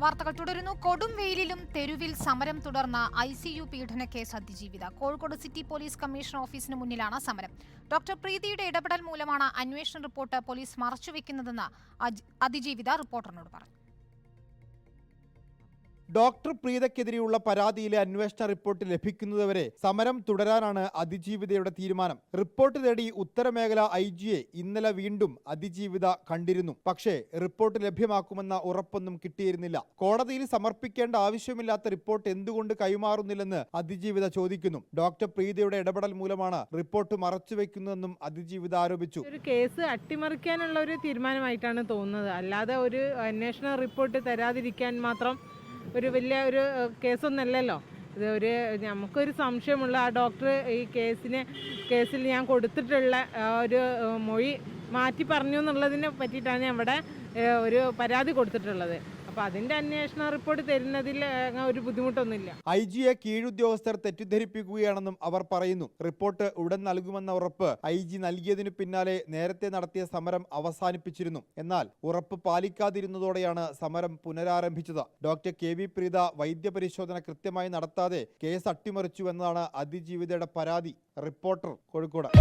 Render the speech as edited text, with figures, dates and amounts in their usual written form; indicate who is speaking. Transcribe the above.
Speaker 1: വാർത്തകൾ തുടരുന്നു. കൊടും വെയിലിലും തെരുവിൽ സമരം തുടർന്ന ICU പീഡന കേസ് അതിജീവിത. കോഴിക്കോട് സിറ്റി പോലീസ് കമ്മീഷണർ ഓഫീസിന് മുന്നിലാണ് സമരം. ഡോക്ടർ പ്രീതിയുടെ ഇടപെടൽ മൂലമാണ് അന്വേഷണ റിപ്പോർട്ട് പോലീസ് മറച്ചുവെക്കുന്നതെന്ന് അതിജീവിത റിപ്പോർട്ടറിനോട് പറഞ്ഞു.
Speaker 2: ഡോക്ടർ പ്രീതയ്ക്കെതിരെയുള്ള പരാതിയിലെ അന്വേഷണ റിപ്പോർട്ട് ലഭിക്കുന്നതുവരെ സമരം തുടരാനാണ് അതിജീവിതയുടെ തീരുമാനം. റിപ്പോർട്ട് തേടി ഉത്തരമേഖല IG-യെ ഇന്നലെ വീണ്ടും അതിജീവിത കണ്ടിരുന്നു. പക്ഷേ റിപ്പോർട്ട് ലഭ്യമാക്കുമെന്ന ഉറപ്പൊന്നും കിട്ടിയിരുന്നില്ല. കോടതിയിൽ സമർപ്പിക്കേണ്ട ആവശ്യമില്ലാത്ത റിപ്പോർട്ട് എന്തുകൊണ്ട് കൈമാറുന്നില്ലെന്ന് അതിജീവിത ചോദിക്കുന്നു. ഡോക്ടർ പ്രീതയുടെ ഇടപെടൽ മൂലമാണ് റിപ്പോർട്ട് മറച്ചുവെക്കുന്നതെന്നും അതിജീവിത ആരോപിച്ചു.
Speaker 3: ഒരു കേസ് അട്ടിമറിക്കാനുള്ള ഒരു തീരുമാനമായിട്ടാണ് തോന്നുന്നത്. അല്ലാതെ ഒരു അന്വേഷണ റിപ്പോർട്ട് തരാതിരിക്കാൻ മാത്രം ഒരു വലിയ ഒരു കേസൊന്നല്ലല്ലോ ഇത്. നമുക്കൊരു സംശയമുള്ള ആ ഡോക്ടർ ഈ കേസിൽ ഞാൻ കൊടുത്തിട്ടുള്ള ഒരു മൊഴി മാറ്റി പറഞ്ഞു എന്നുള്ളതിനെ പറ്റിയിട്ടാണ് ഞാൻ ഇവിടെ ഒരു പരാതി കൊടുത്തിട്ടുള്ളത്. അപ്പോൾ അതിൻ്റെ അന്വേഷണ റിപ്പോർട്ട് തരുന്നതിൽ ഒരു ബുദ്ധിമുട്ടൊന്നുമില്ല.
Speaker 2: IG-യെ കീഴുദ്യോഗസ്ഥർ തെറ്റിദ്ധരിപ്പിക്കുകയാണെന്നും അവർ പറയുന്നു. റിപ്പോർട്ട് ഉടൻ നൽകുമെന്ന ഉറപ്പ് IG നൽകിയതിനു പിന്നാലെ നേരത്തെ നടത്തിയ സമരം അവസാനിപ്പിച്ചിരുന്നു. എന്നാൽ ഉറപ്പ് പാലിക്കാതിരുന്നതോടെയാണ് സമരം പുനരാരംഭിച്ചത്. ഡോക്ടർ KV പ്രീത വൈദ്യപരിശോധന കൃത്യമായി നടത്താതെ കേസ് അട്ടിമറിച്ചുവെന്നതാണ് അതിജീവിതയുടെ പരാതി. റിപ്പോർട്ടർ, കോഴിക്കോട്.